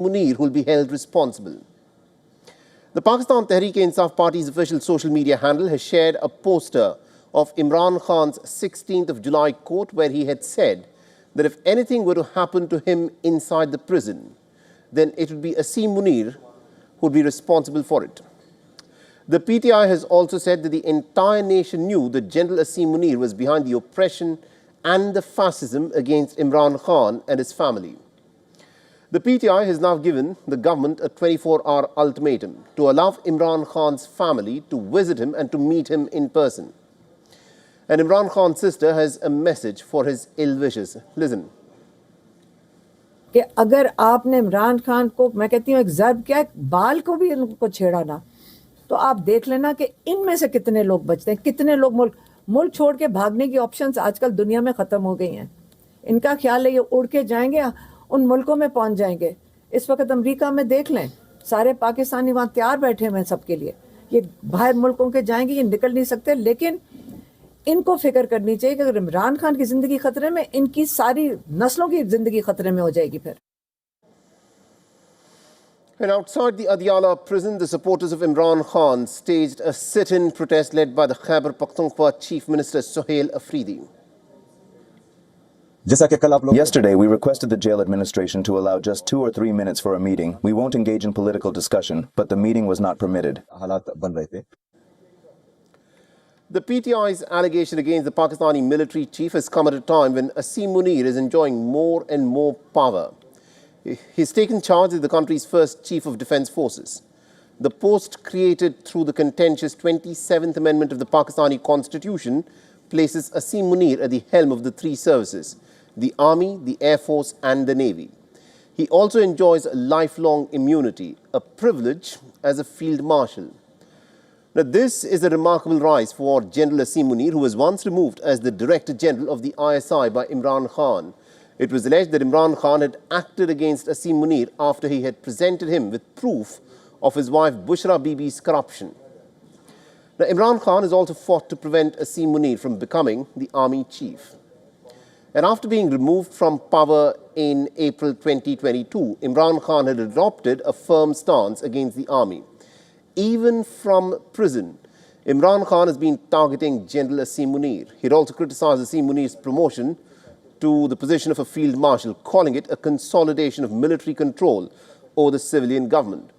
Munir who will be held responsible. The Pakistan Tehreek-e-Insaf Party's official social media handle has shared a poster of Imran Khan's 16th of July quote where he had said that if anything were to happen to him inside the prison, then it would be Asim Munir who would be responsible for it. The PTI has also said that the entire nation knew that General Asim Munir was behind the oppression and the fascism against Imran Khan and his family. The PTI has now given the government a 24-hour ultimatum to allow Imran Khan's family to visit him and to meet him in person. And Imran Khan's sister has a message for his ill wishes. Listen. कि अगर आपने इमरान खान को, मैं कहती हूँ, एक ज़र्ब क्या, बाल को भी उनको छेड़ा ना, तो आप देख लेना कि इनमें से कितने लोग बचते हैं, कितने लोग मुल्क छोड़ के भागने की ऑप्शंस आजकल दुनिया में ख़त्म हो गई हैं. इनका ख्याल है ये उड़ के जाएंगे, उन मुल्कों में पहुंच जाएंगे. इस वक्त अमेरिका में देख लें, सारे पाकिस्तानी वहाँ तैयार बैठे हुए हैं सबके लिए. ये बाहर मुल्कों के जाएंगे, ये निकल नहीं सकते. लेकिन इनको फिक्र करनी चाहिए कि अगर इमरान खान की जिंदगी खतरे में, इनकी सारी नस्लों की जिंदगी खतरे में हो जाएगी फिर. And outside the Adiala prison, the supporters of Imran Khan staged a sit-in protest led by the Khyber Pakhtunkhwa Chief Minister Suhail Afridi. Yesterday, we requested the jail administration to allow just 2 or 3 minutes for a meeting. We won't engage in political discussion, but the meeting was not permitted. The PTI's allegation against the Pakistani military chief has come at a time when Asim Munir is enjoying more and more power. He's taken charge as the country's first chief of defense forces. The post created through the contentious 27th Amendment of the Pakistani Constitution places Asim Munir at the helm of the 3 services: the Army, the Air Force and the Navy. He also enjoys lifelong immunity, a privilege as a field marshal. Now, this is a remarkable rise for General Asim Munir, who was once removed as the Director General of the ISI by Imran Khan. It was alleged that Imran Khan had acted against Asim Munir after he had presented him with proof of his wife Bushra Bibi's corruption. Now, Imran Khan has also fought to prevent Asim Munir from becoming the army chief. And after being removed from power in April 2022, Imran Khan had adopted a firm stance against the army. Even from prison, Imran Khan has been targeting General Asim Munir. He had also criticized Asim Munir's promotion to the position of a field marshal, calling it a consolidation of military control over the civilian government.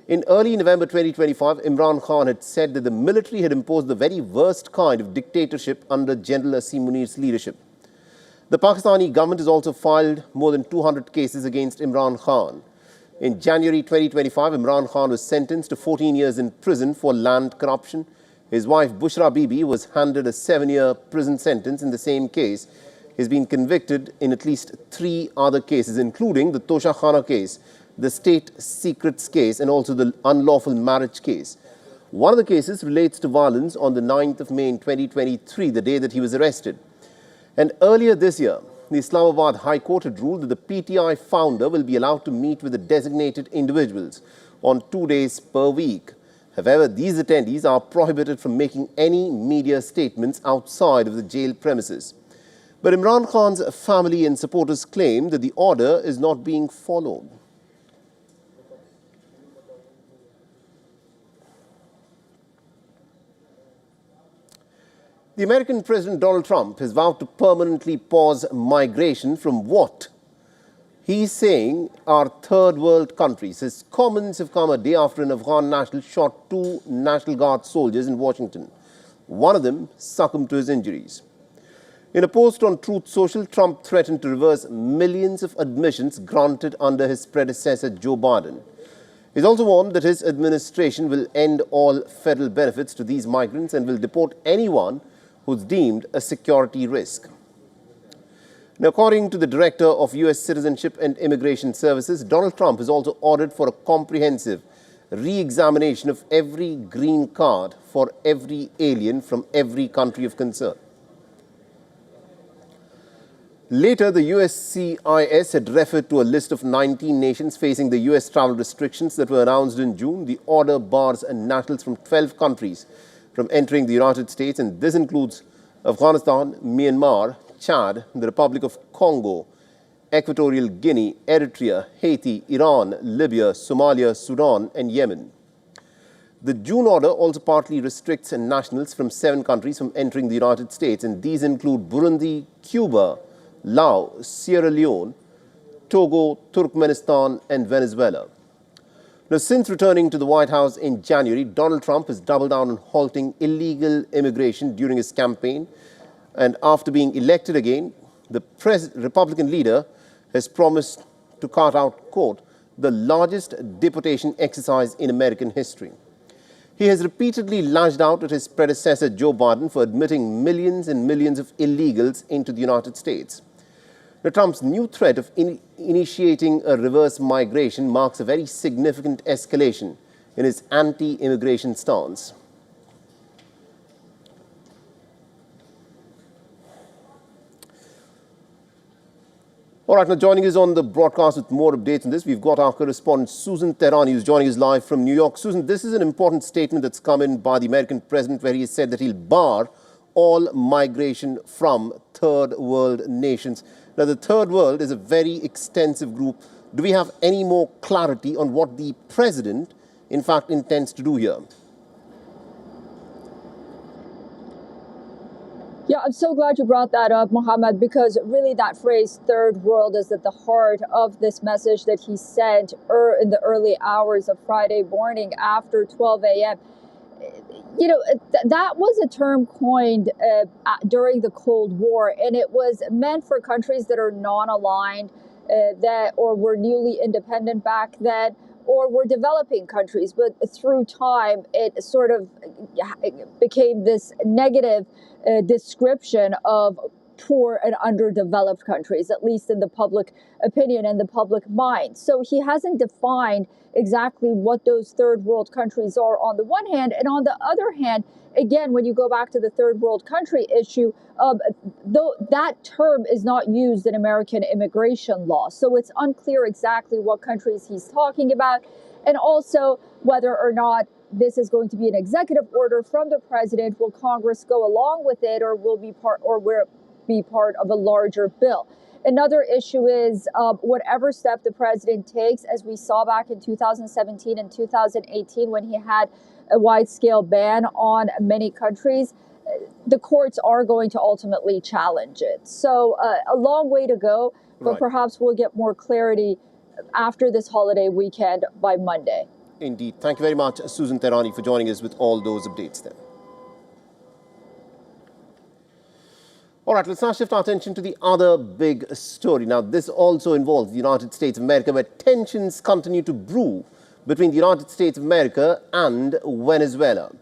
In early November 2025, Imran Khan had said that the military had imposed the very worst kind of dictatorship under General Asim Munir's leadership. The Pakistani government has also filed more than 200 cases against Imran Khan. In January 2025, Imran Khan was sentenced to 14 years in prison for land corruption. His wife Bushra Bibi was handed a 7-year prison sentence in the same case. He's been convicted in at least 3 other cases, including the Tosha Khana case, the state secrets case, and also the unlawful marriage case. One of the cases relates to violence on the 9th of May in 2023, the day that he was arrested. And earlier this year, the Islamabad High Court had ruled that the PTI founder will be allowed to meet with the designated individuals on 2 days per week. However, these attendees are prohibited from making any media statements outside of the jail premises. But Imran Khan's family and supporters claim that the order is not being followed. The American President Donald Trump has vowed to permanently pause migration from what he's saying are third world countries. His comments have come a day after an Afghan national shot 2 National Guard soldiers in Washington. One of them succumbed to his injuries. In a post on Truth Social, Trump threatened to reverse millions of admissions granted under his predecessor Joe Biden. He's also warned that his administration will end all federal benefits to these migrants and will deport anyone who's deemed a security risk. Now, according to the Director of U.S. Citizenship and Immigration Services, Donald Trump has also ordered for a comprehensive re-examination of every green card for every alien from every country of concern. Later, the USCIS had referred to a list of 19 nations facing the U.S. travel restrictions that were announced in June. The order bars nationals from 12 countries from entering the United States, and this includes Afghanistan, Myanmar, Chad, the Republic of Congo, Equatorial Guinea, Eritrea, Haiti, Iran, Libya, Somalia, Sudan, and Yemen. The June order also partly restricts nationals from 7 countries from entering the United States, and these include Burundi, Cuba, Laos, Sierra Leone, Togo, Turkmenistan, and Venezuela. Now, since returning to the White House in January, Donald Trump has doubled down on halting illegal immigration during his campaign. And after being elected again, the Republican leader has promised to carve out, quote, the largest deportation exercise in American history. He has repeatedly lashed out at his predecessor, Joe Biden, for admitting millions and millions of illegals into the United States. Now, Trump's new threat of initiating a reverse migration marks a very significant escalation in his anti-immigration stance. All right, now joining us on the broadcast with more updates on this, we've got our correspondent Susan Tehrani, who's joining us live from New York. Susan, this is an important statement that's come in by the American president, where he has said that he'll bar all migration from third world nations. Now, the third world is a very extensive group. Do we have any more clarity on what the president, in fact, intends to do here? Yeah, I'm so glad you brought that up, Mohammed, because really that phrase third world is at the heart of this message that he sent in the early hours of Friday morning after 12 a.m. You know, that was a term coined during the Cold War, and it was meant for countries that are non-aligned, or were newly independent back then, or were developing countries. But through time, it sort of became this negative description of poor and underdeveloped countries, at least in the public opinion and the public mind. So he hasn't defined exactly what those third world countries are on the one hand. And on the other hand, again, when you go back to the third world country issue, though that term is not used in American immigration law. So it's unclear exactly what countries he's talking about, and also whether or not this is going to be an executive order from the president. Will Congress go along with it, or will it be part of a larger bill? Another issue is whatever step the president takes, as we saw back in 2017 and 2018 when he had a wide-scale ban on many countries, the courts are going to ultimately challenge it. So a long way to go, but right. Perhaps we'll get more clarity after this holiday weekend by Monday. Indeed. Thank you very much, Susan Tehrani, for joining us with all those updates there. All right, let's now shift our attention to the other big story. Now, this also involves the United States of America, where tensions continue to brew between the United States of America and Venezuela.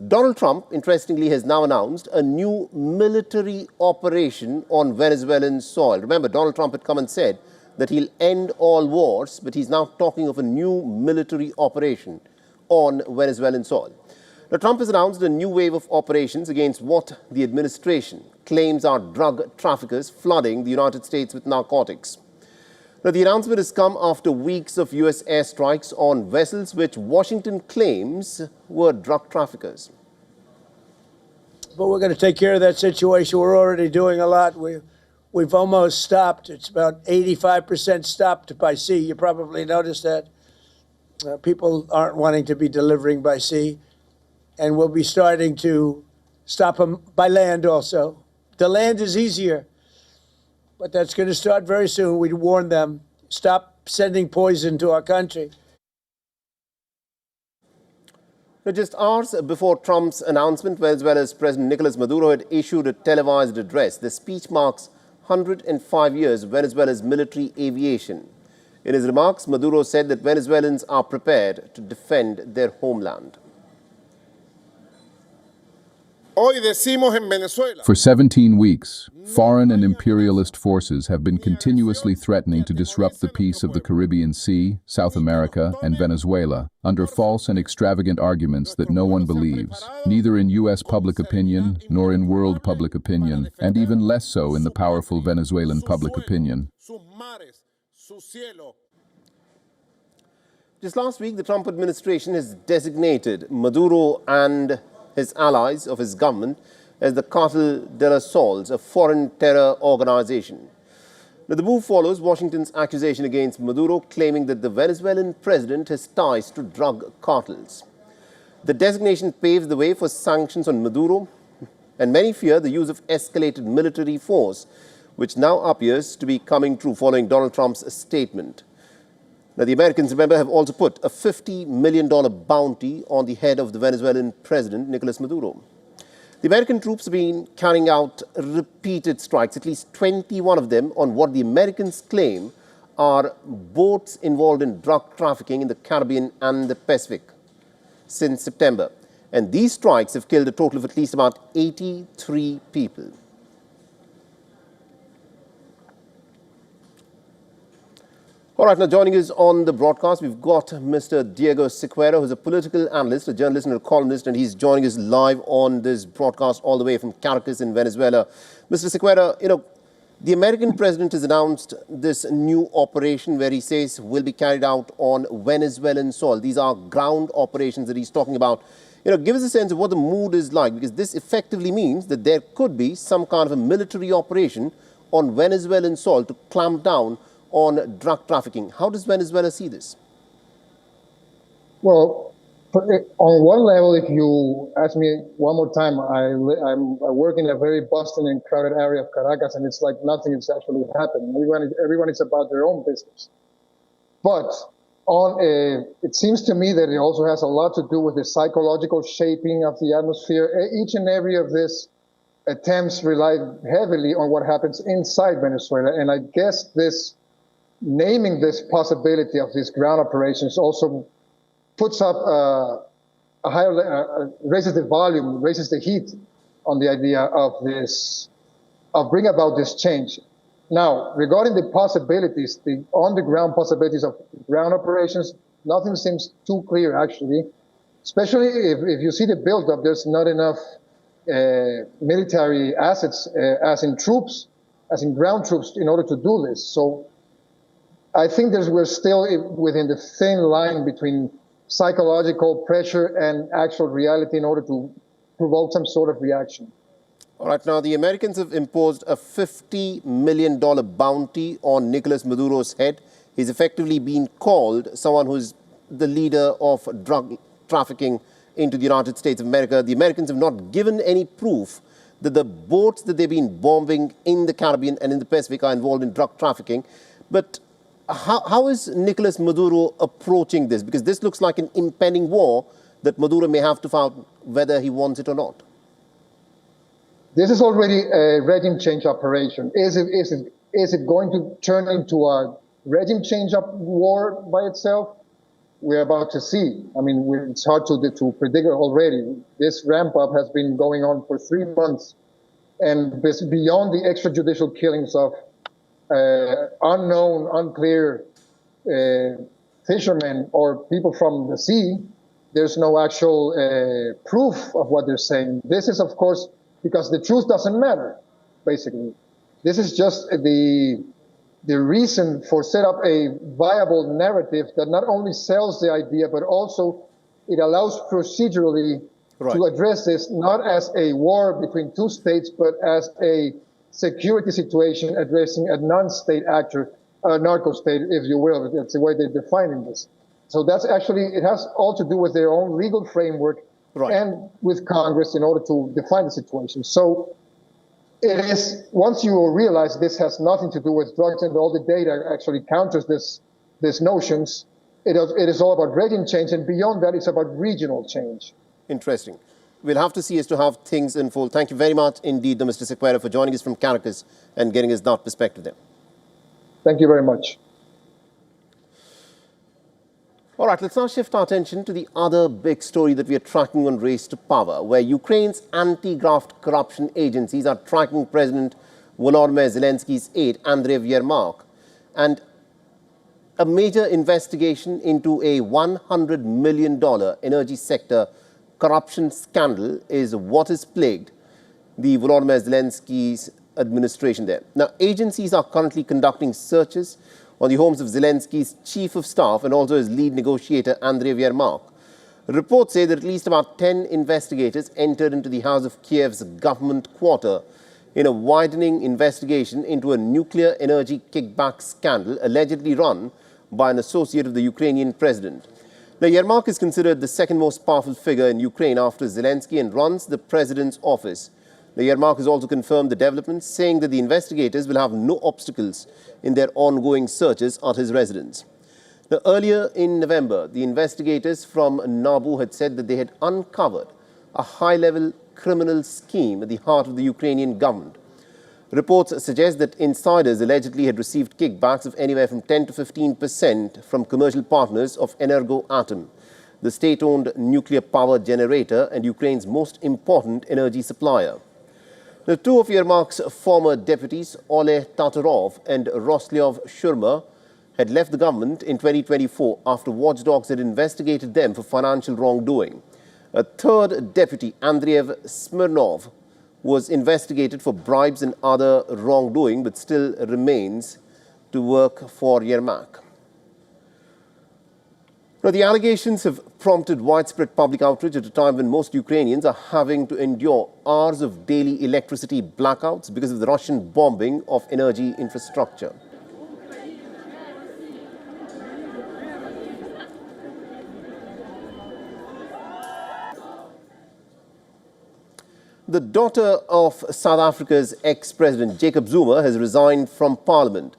Donald Trump, interestingly, has now announced a new military operation on Venezuelan soil. Remember, Donald Trump had come and said that he'll end all wars, but he's now talking of a new military operation on Venezuelan soil. Now, Trump has announced a new wave of operations against what the administration claims are drug traffickers flooding the United States with narcotics. Now, the announcement has come after weeks of U.S. airstrikes on vessels which Washington claims were drug traffickers. But we're going to take care of that situation. We're already doing a lot. We've almost stopped. It's about 85% stopped by sea. You probably noticed that. People aren't wanting to be delivering by sea. And we'll be starting to stop them by land also. The land is easier, but that's going to start very soon. We warn them, stop sending poison to our country. Now, just hours before Trump's announcement, Venezuela's President Nicolas Maduro had issued a televised address. The speech marks 105 years of Venezuela's military aviation. In his remarks, Maduro said that Venezuelans are prepared to defend their homeland. For 17 weeks, foreign and imperialist forces have been continuously threatening to disrupt the peace of the Caribbean Sea, South America, and Venezuela, under false and extravagant arguments that no one believes, neither in U.S. public opinion nor in world public opinion, and even less so in the powerful Venezuelan public opinion. Just last week, the Trump administration has designated Maduro and his allies of his government as the Cartel de los Sols, a foreign terror organization. Now, the move follows Washington's accusation against Maduro, claiming that the Venezuelan president has ties to drug cartels. The designation paves the way for sanctions on Maduro, and many fear the use of escalated military force, which now appears to be coming true following Donald Trump's statement. Now, the Americans, remember, have also put a $50 million bounty on the head of the Venezuelan president, Nicolas Maduro. The American troops have been carrying out repeated strikes, at least 21 of them, on what the Americans claim are boats involved in drug trafficking in the Caribbean and the Pacific since September. And these strikes have killed a total of at least about 83 people. All right, now joining us on the broadcast, we've got Mr. Diego Sequeira, who's a political analyst, a journalist and a columnist, and he's joining us live on this broadcast all the way from Caracas in Venezuela. Mr. Sequeira, the American president has announced this new operation where he says will be carried out on Venezuelan soil. These are ground operations that he's talking about. Give us a sense of what the mood is like, because this effectively means that there could be some kind of a military operation on Venezuelan soil to clamp down on drug trafficking. How does Venezuela see this? Well, on one level, if you ask me one more time, I work in a very bustling and crowded area of Caracas, and it's like nothing is actually happening. Everyone is about their own business. But it seems to me that it also has a lot to do with the psychological shaping of the atmosphere. Each and every of these attempts rely heavily on what happens inside Venezuela, and I guess naming this possibility of these ground operations also puts up a higher, raises the volume, raises the heat on the idea of bring about this change. Now, regarding the possibilities, the on-the-ground possibilities of ground operations, nothing seems too clear, actually, especially if you see the buildup, there's not enough military assets, as in ground troops, in order to do this. So I think we're still within the thin line between psychological pressure and actual reality in order to provoke some sort of reaction. All right, now the Americans have imposed a $50 million bounty on Nicolas Maduro's head. He's effectively been called someone who's the leader of drug trafficking into the United States of America. The Americans have not given any proof that the boats that they've been bombing in the Caribbean and in the Pacific are involved in drug trafficking. But how is Nicolas Maduro approaching this? Because this looks like an impending war that Maduro may have to fight whether he wants it or not. This is already a regime change operation. Is it going to turn into a regime change war by itself? We're about to see. I mean, it's hard to predict already. This ramp up has been going on for 3 months, and this beyond the extrajudicial killings of unknown, unclear fishermen or people from the sea. There's no actual proof of what they're saying. This is, of course, because the truth doesn't matter, basically. This is just the reason for set up a viable narrative that not only sells the idea, but also it allows procedurally to address this not as a war between two states, but as a security situation addressing a non-state actor, a narco-state, if you will. That's the way they're defining this. So that's actually, it has all to do with their own legal framework and with Congress in order to define the situation. So it is, once you realize this has nothing to do with drugs and all the data actually counters these notions, it is all about regime change, and beyond that, it's about regional change. Interesting. We'll have to see as to how things unfold. Thank you very much indeed, Mr. Sequeira, for joining us from Caracas and getting us that perspective there. Thank you very much. All right, let's now shift our attention to the other big story that we are tracking on Race to Power, where Ukraine's anti-graft corruption agencies are tracking President Volodymyr Zelensky's aide, Andriy Yermak. And a major investigation into a $100 million energy sector corruption scandal is what has plagued the Volodymyr Zelensky's administration there. Now, agencies are currently conducting searches on the homes of Zelensky's chief of staff and also his lead negotiator, Andriy Yermak. Reports say that at least about 10 investigators entered into the house of Kiev's government quarter in a widening investigation into a nuclear energy kickback scandal allegedly run by an associate of the Ukrainian president. Now, Yermak is considered the second most powerful figure in Ukraine after Zelensky and runs the president's office. Now, Yermak has also confirmed the developments, saying that the investigators will have no obstacles in their ongoing searches at his residence. Now, earlier in November, the investigators from NABU had said that they had uncovered a high-level criminal scheme at the heart of the Ukrainian government. Reports suggest that insiders allegedly had received kickbacks of anywhere from 10 to 15% from commercial partners of Energoatom, the state-owned nuclear power generator and Ukraine's most important energy supplier. Now, two of Yermak's former deputies, Ole Tatarov and Roslyov Shurma, had left the government in 2024 after watchdogs had investigated them for financial wrongdoing. A third deputy, Andreev Smirnov, was investigated for bribes and other wrongdoing, but still remains to work for Yermak. Now, the allegations have prompted widespread public outrage at a time when most Ukrainians are having to endure hours of daily electricity blackouts because of the Russian bombing of energy infrastructure. The daughter of South Africa's ex-president Jacob Zuma has resigned from parliament,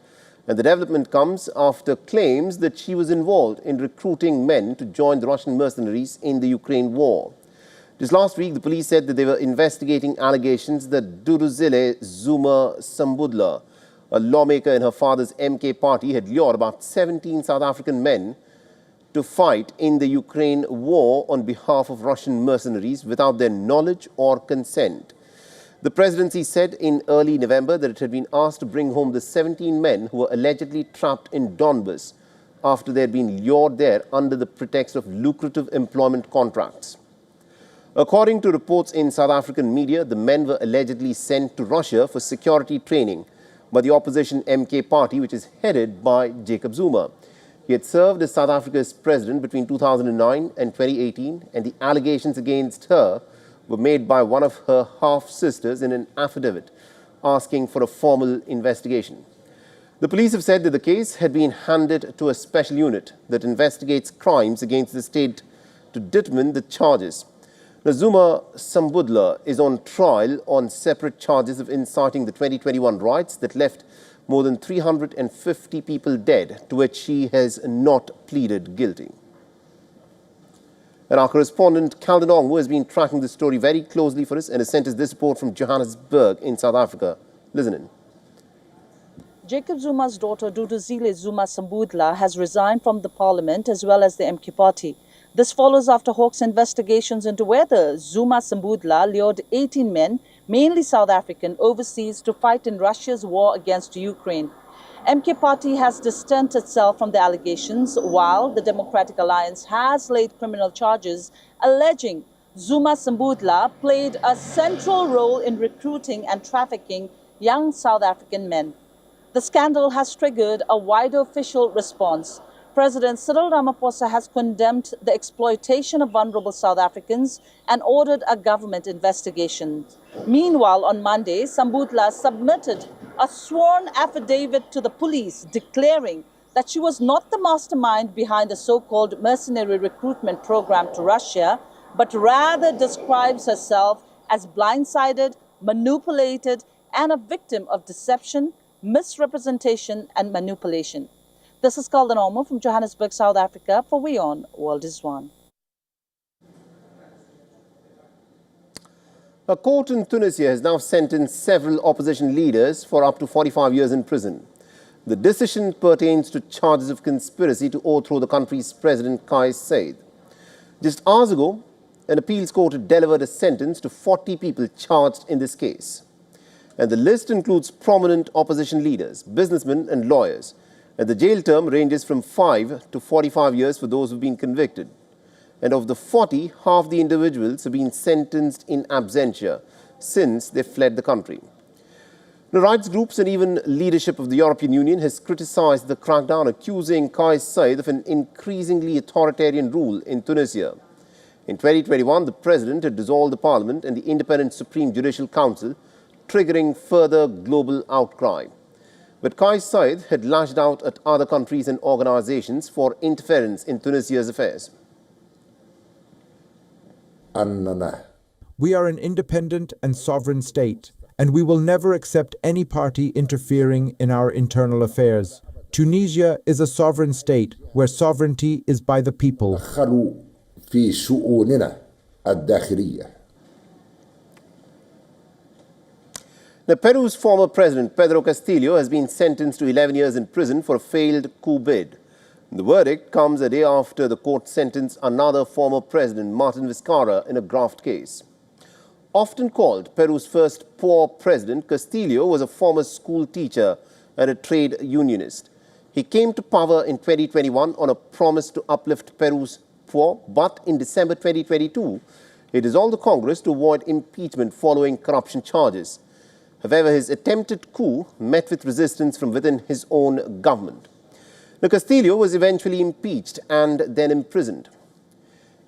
and the development comes after claims that she was involved in recruiting men to join the Russian mercenaries in the Ukraine war. Just last week, the police said that they were investigating allegations that Duruzile Zuma Sambudla, a lawmaker in her father's MK party, had lured about 17 South African men to fight in the Ukraine war on behalf of Russian mercenaries without their knowledge or consent. The presidency said in early November that it had been asked to bring home the 17 men who were allegedly trapped in Donbas after they had been lured there under the pretext of lucrative employment contracts. According to reports in South African media, the men were allegedly sent to Russia for security training by the opposition MK party, which is headed by Jacob Zuma. He had served as South Africa's president between 2009 and 2018, and the allegations against her were made by one of her half-sisters in an affidavit asking for a formal investigation. The police have said that the case had been handed to a special unit that investigates crimes against the state to determine the charges. Now, Zuma Sambudla is on trial on separate charges of inciting the 2021 riots that left more than 350 people dead, to which she has not pleaded guilty. And our correspondent, Calden Ongwu, has been tracking this story very closely for us and has sent us this report from Johannesburg in South Africa. Listen in. Jacob Zuma's daughter, Duduzile Zuma Sambudla, has resigned from the parliament as well as the MK party. This follows after Hawk's investigations into whether Zuma Sambudla lured 18 men, mainly South African, overseas to fight in Russia's war against Ukraine. MK party has distanced itself from the allegations, while the Democratic Alliance has laid criminal charges alleging Zuma Sambudla played a central role in recruiting and trafficking young South African men. The scandal has triggered a wider official response. President Cyril Ramaphosa has condemned the exploitation of vulnerable South Africans and ordered a government investigation. Meanwhile, on Monday, Sambudla submitted a sworn affidavit to the police declaring that she was not the mastermind behind the so-called mercenary recruitment program to Russia, but rather describes herself as blindsided, manipulated, and a victim of deception, misrepresentation, and manipulation. This is Calden Ongwu from Johannesburg, South Africa for WION World is One. A court in Tunisia has now sentenced several opposition leaders for up to 45 years in prison. The decision pertains to charges of conspiracy to overthrow the country's president, Kais Saied. Just hours ago, an appeals court had delivered a sentence to 40 people charged in this case. And the list includes prominent opposition leaders, businessmen and lawyers. And the jail term ranges from 5 to 45 years for those who have been convicted. And of the 40, half the individuals have been sentenced in absentia since they fled the country. The rights groups and even leadership of the European Union has criticized the crackdown, accusing Kais Saied of an increasingly authoritarian rule in Tunisia. In 2021, the president had dissolved the parliament and the Independent Supreme Judicial Council, triggering further global outcry. But Kais Saied had lashed out at other countries and organizations for interference in Tunisia's affairs. We are an independent and sovereign state, and we will never accept any party interfering in our internal affairs. Tunisia is a sovereign state where sovereignty is by the people. Now, Peru's former president, Pedro Castillo, has been sentenced to 11 years in prison for a failed coup bid. The verdict comes a day after the court sentenced another former president, Martin Vizcarra, in a graft case. Often called Peru's first poor president, Castillo was a former school teacher and a trade unionist. He came to power in 2021 on a promise to uplift Peru's poor, but in December 2022, he dissolved the Congress to avoid impeachment following corruption charges. However, his attempted coup met with resistance from within his own government. Now, Castillo was eventually impeached and then imprisoned.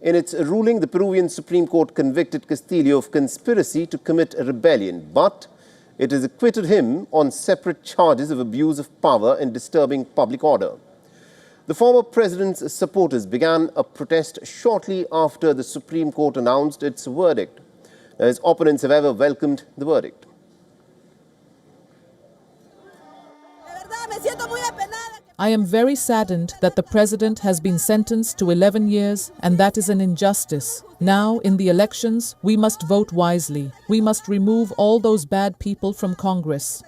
In its ruling, the Peruvian Supreme Court convicted Castillo of conspiracy to commit a rebellion, but it has acquitted him on separate charges of abuse of power and disturbing public order. The former president's supporters began a protest shortly after the Supreme Court announced its verdict. Now, his opponents have ever welcomed the verdict. I am very saddened that the president has been sentenced to 11 years, and that is an injustice. Now, in the elections, we must vote wisely. We must remove all those bad people from Congress.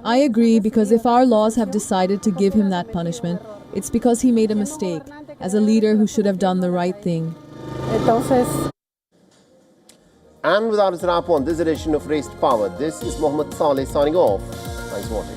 I agree, because if our laws have decided to give him that punishment, it's because he made a mistake, as a leader who should have done the right thing. And without its wrap on this edition of Race to Power, this is Mohammed Saleh signing off. Thanks for watching.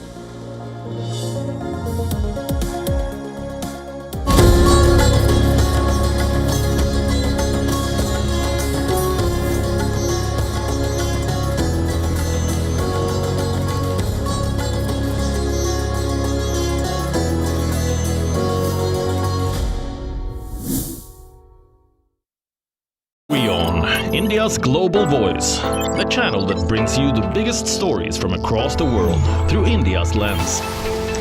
WION, India's global voice, the channel that brings you the biggest stories from across the world through India's lens.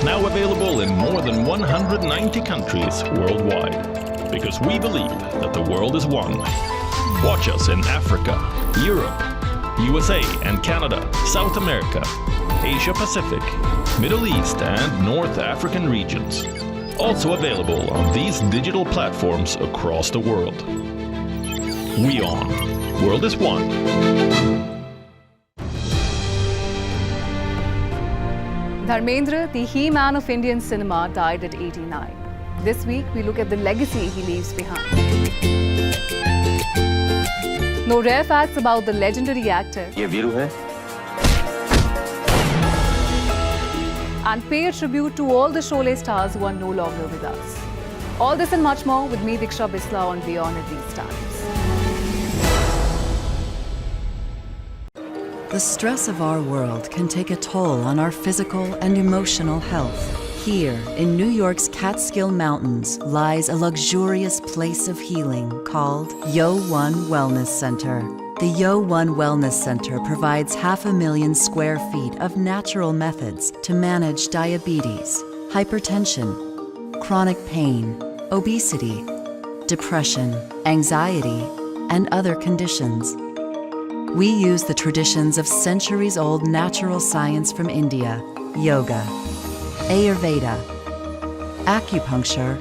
Now available in more than 190 countries worldwide, because we believe that the world is one. Watch us in Africa, Europe, USA and Canada, South America, Asia Pacific, Middle East and North African regions. Also available on these digital platforms across the world. WION. World is one. Dharmendra, the he-man of Indian cinema, died at 89. This week, we look at the legacy he leaves behind. No rare facts about the legendary actor. Ye Viru hai. And pay a tribute to all the Sholay stars who are no longer with us. All this and much more with me, Diksha Bisla, on WION at these times. The stress of our world can take a toll on our physical and emotional health. Here, in New York's Catskill Mountains, lies a luxurious place of healing called WION Wellness Center. The WION Wellness Center provides 500,000 square feet of natural methods to manage diabetes, hypertension, chronic pain, obesity, depression, anxiety, and other conditions. We use the traditions of centuries-old natural science from India, yoga, Ayurveda, acupuncture,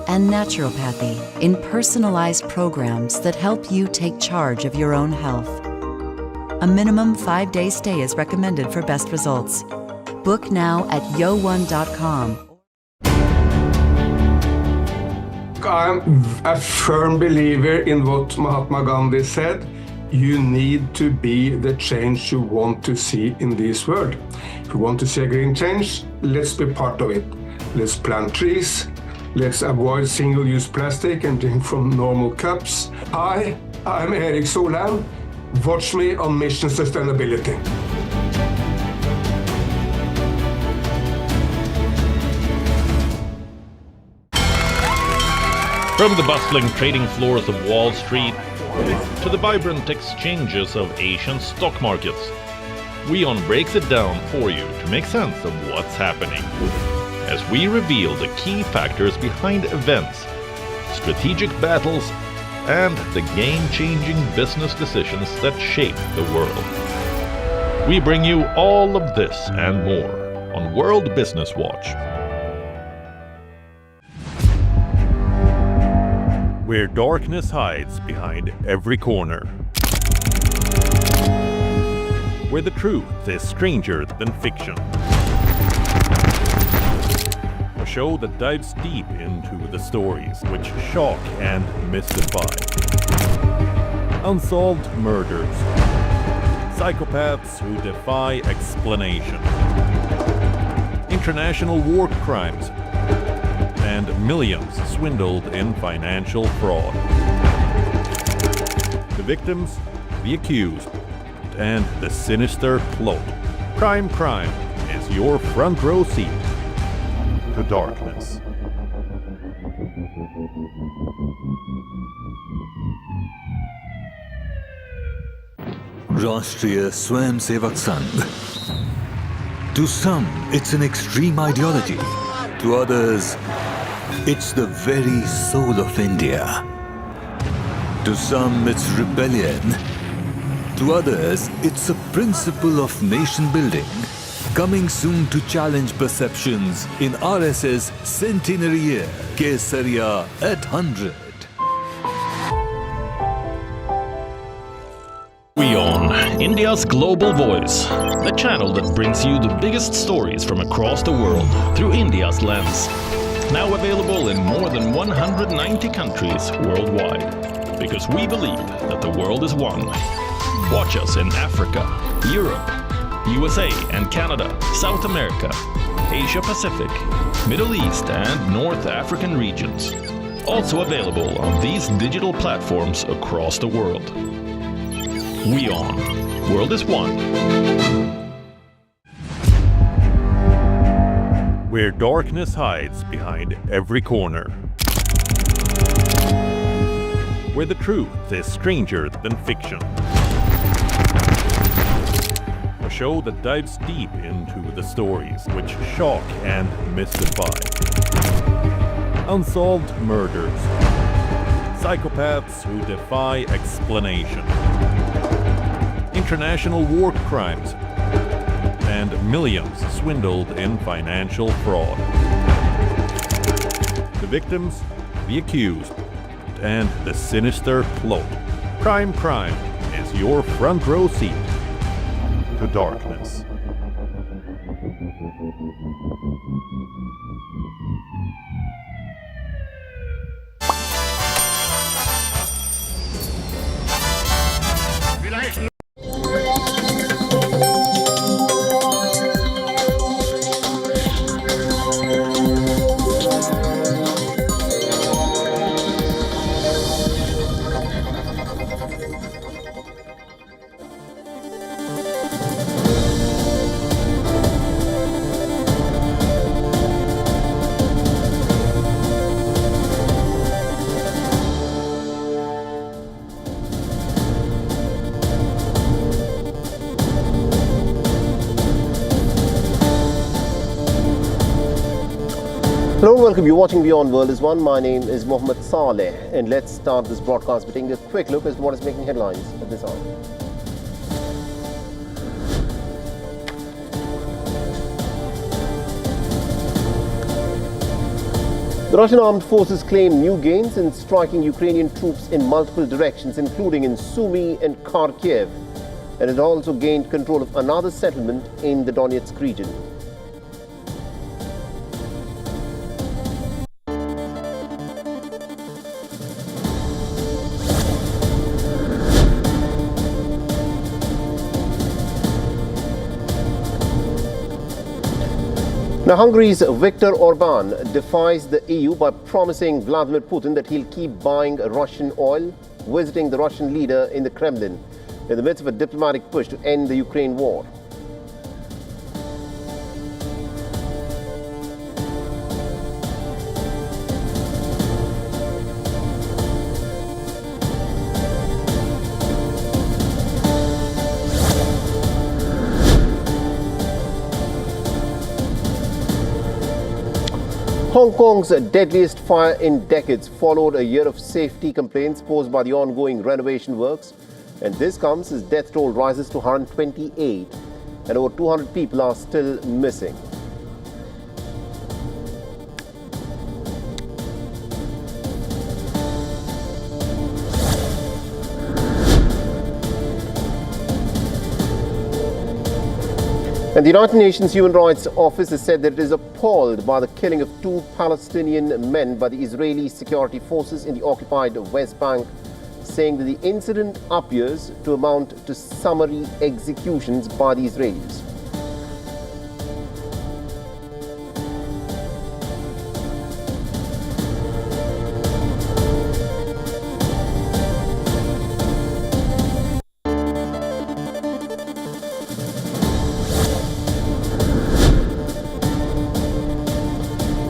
and naturopathy in personalized programs that help you take charge of your own health. A minimum 5-day stay is recommended for best results. Book now at yo1.com. I'm a firm believer in what Mahatma Gandhi said. You need to be the change you want to see in this world. If you want to see a green change, let's be part of it. Let's plant trees. Let's avoid single-use plastic and drink from normal cups. Hi, I'm Erik Solheim. Watch me on Mission Sustainability. From the bustling trading floors of Wall Street to the vibrant exchanges of Asian stock markets. WION breaks it down for you to make sense of what's happening, as we reveal the key factors behind events, strategic battles, and the game-changing business decisions that shape the world. We bring you all of this and more on World Business Watch. Where darkness hides behind every corner. Where the truth is stranger than fiction. A show that dives deep into the stories which shock and mystify. Unsolved murders. Psychopaths who defy explanation. International war crimes. And millions swindled in financial fraud. The victims, the accused, and the sinister plot. Crime is your front row seat to darkness. Rashtriya Swayamsevak Sangh. To some, it's an extreme ideology. To others, it's the very soul of India. To some, it's rebellion. To others, it's a principle of nation building. Coming soon to challenge perceptions in RSS Centenary Year, Kesariya at 100. WION, India's global voice, the channel that brings you the biggest stories from across the world through India's lens. Now available in more than 190 countries worldwide, because we believe that the world is one. Watch us in Africa, Europe, USA and Canada, South America, Asia Pacific, Middle East and North African regions. Also available on these digital platforms across the world. WION, World is One. Where darkness hides behind every corner. Where the truth is stranger than fiction. A show that dives deep into the stories which shock and mystify. Unsolved murders. Psychopaths who defy explanation. International war crimes. And millions swindled in financial fraud. The victims, the accused, and the sinister plot. Crime is your front row seat to darkness. Hello and welcome. You're watching WION World is One. My name is Mohammed Saleh, and let's start this broadcast by taking a quick look at what is making headlines at this hour. The Russian armed forces claim new gains in striking Ukrainian troops in multiple directions, including in Sumy and Kharkiv, and it also gained control of another settlement in the Donetsk region. Now, Hungary's Viktor Orban defies the EU by promising Vladimir Putin that he'll keep buying Russian oil, visiting the Russian leader in the Kremlin in the midst of a diplomatic push to end the Ukraine war. Hong Kong's deadliest fire in decades followed a year of safety complaints posed by the ongoing renovation works. And this comes as death toll rises to 128 and over 200 people are still missing. And the United Nations Human Rights Office has said that it is appalled by the killing of 2 Palestinian men by the Israeli security forces in the occupied West Bank, saying that the incident appears to amount to summary executions by the Israelis.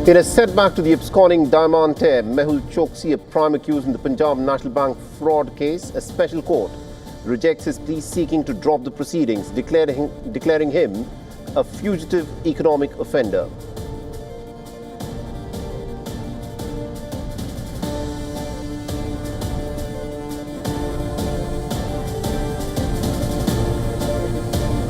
In a setback to the absconding diamantaire Mehul Choksi, a prime accused in the Punjab National Bank fraud case, a special court rejects his plea seeking to drop the proceedings, declaring him a fugitive economic offender.